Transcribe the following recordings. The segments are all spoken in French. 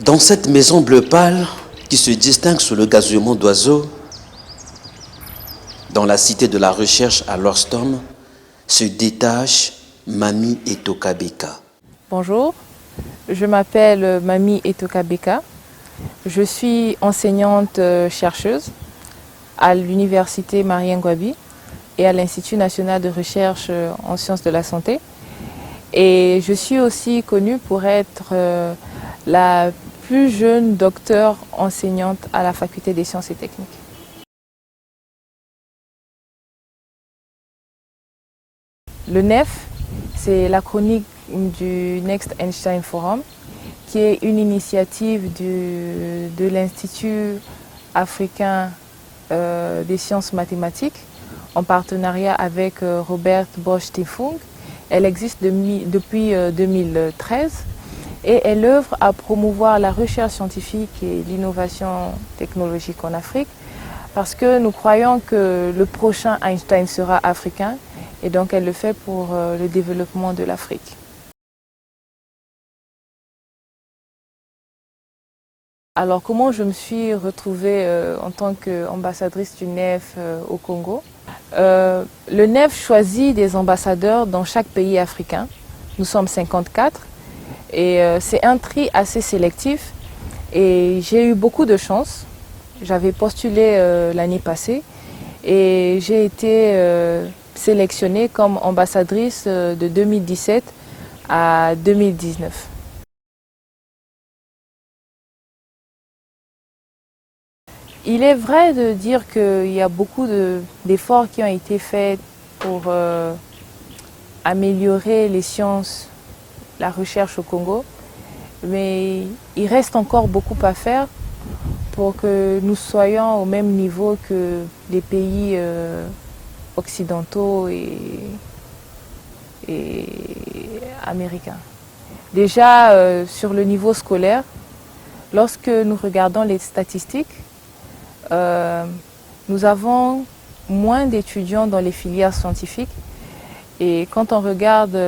Dans cette maison bleu pâle qui se distingue sous le gazouillement d'oiseaux, dans la cité de la recherche à Lordstorm, se détache Mami Etoka Beka. Bonjour, je m'appelle Mami Etoka Beka. Je suis enseignante chercheuse à l'université Marien Ngouabi et à l'Institut national de recherche en sciences de la santé. Et je suis aussi connue pour être la plus jeune docteure enseignante à la faculté des sciences et techniques. Le NEF, c'est l'acronyme du Next Einstein Forum, qui est une initiative de l'Institut africain des sciences mathématiques en partenariat avec Robert Bosch-Tifung. Elle existe depuis 2013 et elle œuvre à promouvoir la recherche scientifique et l'innovation technologique en Afrique parce que nous croyons que le prochain Einstein sera africain et donc elle le fait pour le développement de l'Afrique. Alors comment je me suis retrouvée en tant qu'ambassadrice du NEF au Congo? Le NEF choisit des ambassadeurs dans chaque pays africain. Nous sommes 54 et c'est un tri assez sélectif et j'ai eu beaucoup de chance. J'avais postulé l'année passée et j'ai été sélectionnée comme ambassadrice de 2017 à 2019. Il est vrai de dire qu'il y a beaucoup d'efforts qui ont été faits pour améliorer les sciences, la recherche au Congo, mais il reste encore beaucoup à faire pour que nous soyons au même niveau que les pays occidentaux et américains. Déjà, sur le niveau scolaire, lorsque nous regardons les statistiques, nous avons moins d'étudiants dans les filières scientifiques et quand on regarde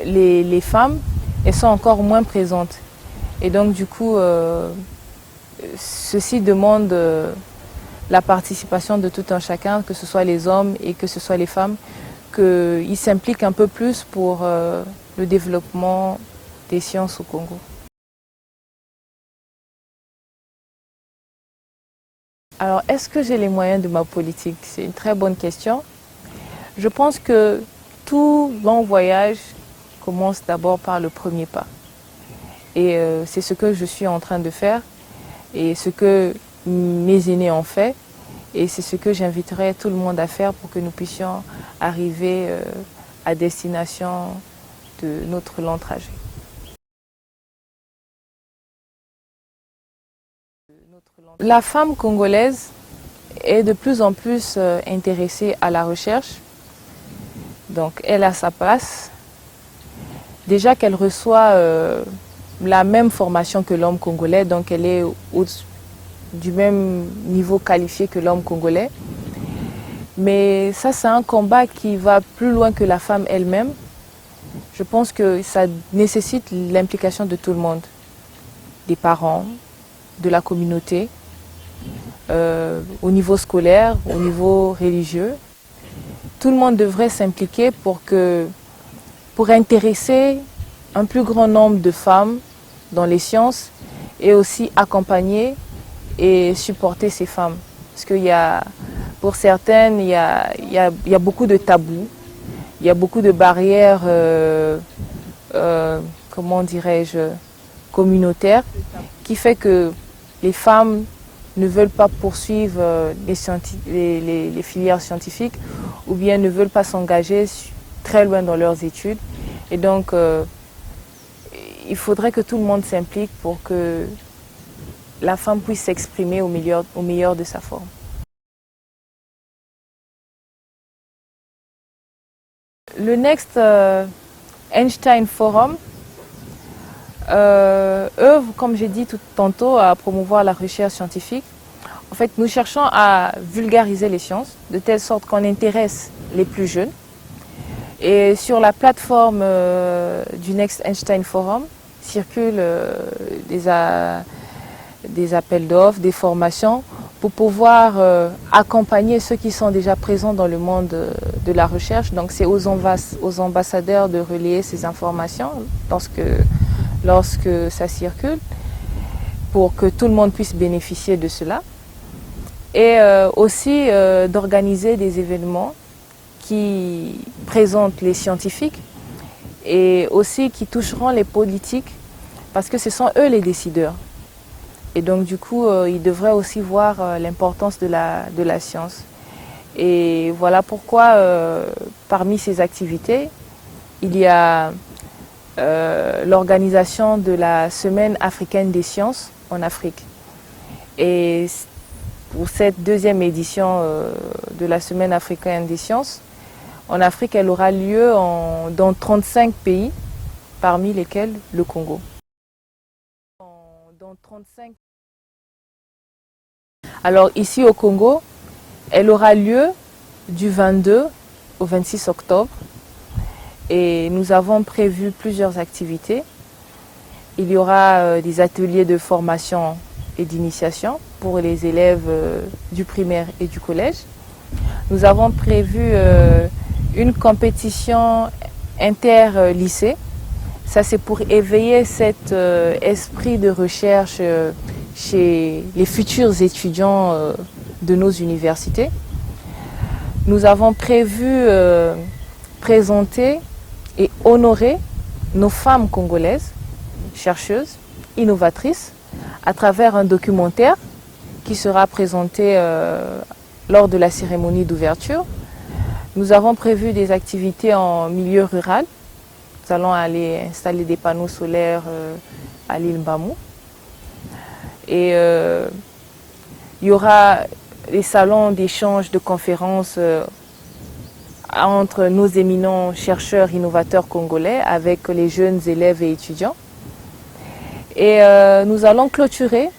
les femmes, elles sont encore moins présentes. Et donc du coup, ceci demande la participation de tout un chacun, que ce soit les hommes et que ce soit les femmes, qu'ils s'impliquent un peu plus pour le développement des sciences au Congo. Alors, est-ce que j'ai les moyens de ma politique? C'est une très bonne question. Je pense que tout bon voyage commence d'abord par le premier pas. Et c'est ce que je suis en train de faire et ce que mes aînés ont fait. Et c'est ce que j'inviterai tout le monde à faire pour que nous puissions arriver à destination de notre long trajet. La femme congolaise est de plus en plus intéressée à la recherche. Donc elle a sa place. Déjà qu'elle reçoit la même formation que l'homme congolais, donc elle est du même niveau qualifié que l'homme congolais. Mais ça, c'est un combat qui va plus loin que la femme elle-même. Je pense que ça nécessite l'implication de tout le monde, des parents, de la communauté, au niveau scolaire, au niveau religieux. Tout le monde devrait s'impliquer pour intéresser un plus grand nombre de femmes dans les sciences et aussi accompagner et supporter ces femmes. Parce qu'il y a, pour certaines, il y a beaucoup de tabous, il y a beaucoup de barrières, comment dirais-je, communautaires, qui fait que les femmes ne veulent pas poursuivre les filières scientifiques ou bien ne veulent pas s'engager très loin dans leurs études. Et donc, il faudrait que tout le monde s'implique pour que la femme puisse s'exprimer au meilleur de sa forme. Le Next Einstein Forum œuvre, comme j'ai dit tantôt, à promouvoir la recherche scientifique. En fait, nous cherchons à vulgariser les sciences de telle sorte qu'on intéresse les plus jeunes. Et sur la plateforme du Next Einstein Forum, circulent des appels d'offres, des formations pour pouvoir accompagner ceux qui sont déjà présents dans le monde de la recherche. Donc c'est aux ambassadeurs de relayer ces informations lorsque ça circule pour que tout le monde puisse bénéficier de cela. Et aussi d'organiser des événements qui présentent les scientifiques et aussi qui toucheront les politiques parce que ce sont eux les décideurs. Et donc du coup, ils devraient aussi voir l'importance de la science. Et voilà pourquoi parmi ces activités, il y a l'organisation de la Semaine africaine des sciences en Afrique. Et pour cette deuxième édition de la Semaine africaine des sciences, en Afrique, elle aura lieu dans 35 pays, parmi lesquels le Congo. Alors ici au Congo, elle aura lieu du 22 au 26 octobre et nous avons prévu plusieurs activités. Il y aura des ateliers de formation et d'initiation pour les élèves du primaire et du collège. Nous avons prévu une compétition inter-lycée. Ça, c'est pour éveiller cet esprit de recherche chez les futurs étudiants de nos universités. Nous avons prévu présenter et honorer nos femmes congolaises, chercheuses, innovatrices, à travers un documentaire qui sera présenté lors de la cérémonie d'ouverture. Nous avons prévu des activités en milieu rural. Nous allons aller installer des panneaux solaires à l'île Mbamou. Et il y aura des salons d'échange, de conférences entre nos éminents chercheurs innovateurs congolais avec les jeunes élèves et étudiants. Et nous allons clôturer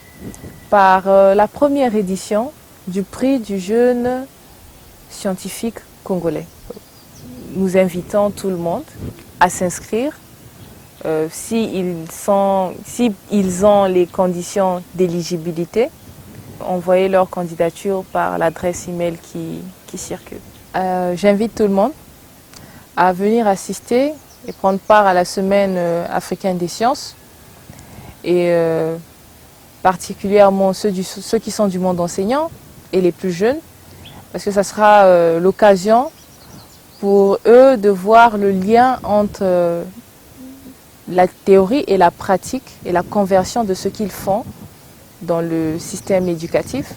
par la première édition du prix du jeune scientifique congolais. Nous invitons tout le monde à s'inscrire s'ils ont les conditions d'éligibilité, envoyer leur candidature par l'adresse email qui circule. J'invite tout le monde à venir assister et prendre part à la Semaine africaine des sciences et particulièrement ceux qui sont du monde enseignant et les plus jeunes, parce que ça sera l'occasion pour eux de voir le lien entre la théorie et la pratique et la conversion de ce qu'ils font dans le système éducatif.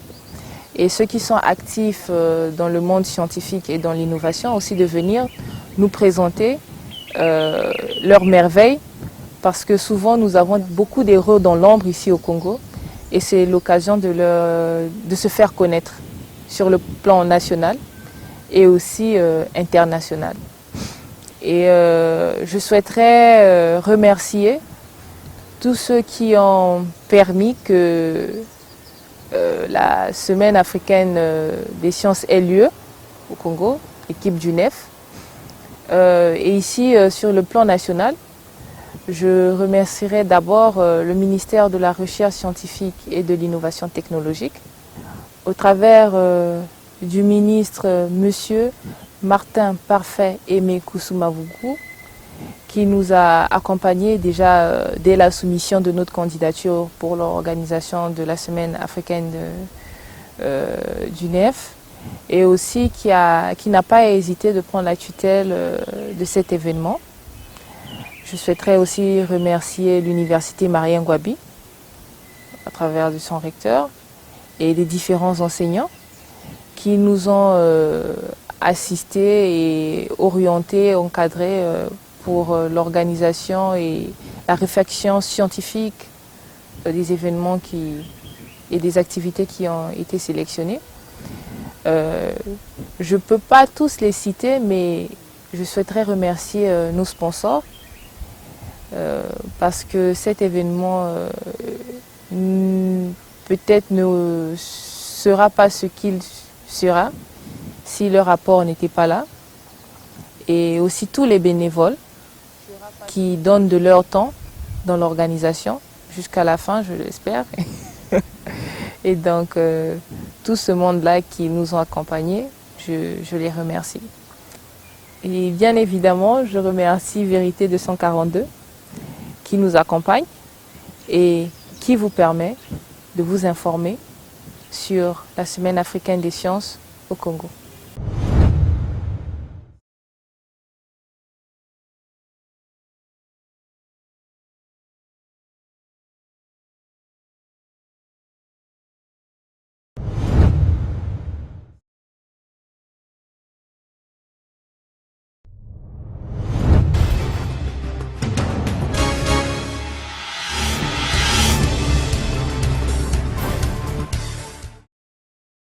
Et ceux qui sont actifs dans le monde scientifique et dans l'innovation aussi de venir nous présenter leurs merveilles, parce que souvent nous avons beaucoup d'héros dans l'ombre ici au Congo et c'est l'occasion de se faire connaître sur le plan national et aussi international. Et je souhaiterais remercier tous ceux qui ont permis que la Semaine africaine des sciences ait lieu au Congo, équipe du NEF. Et ici, sur le plan national, je remercierai d'abord le ministère de la Recherche scientifique et de l'innovation technologique, au travers du ministre Monsieur Martin Parfait Aimé Koussoumavoukou, qui nous a accompagnés déjà dès la soumission de notre candidature pour l'organisation de la Semaine africaine du NEF, et aussi qui n'a pas hésité de prendre la tutelle de cet événement. Je souhaiterais aussi remercier l'université Marien Ngouabi, à travers son recteur, et les différents enseignants qui nous ont assistés et orientés, encadrés pour l'organisation et la réflexion scientifique des événements et des activités qui ont été sélectionnées. Je ne peux pas tous les citer, mais je souhaiterais remercier nos sponsors parce que cet événement peut-être ne sera pas ce qu'il sera si le rapport n'était pas là. Et aussi tous les bénévoles qui donnent de leur temps dans l'organisation jusqu'à la fin, je l'espère. Et donc, tout ce monde-là qui nous ont accompagnés, je les remercie. Et bien évidemment, je remercie Vérité 242 qui nous accompagne et qui vous permet de vous informer sur la Semaine africaine des sciences au Congo.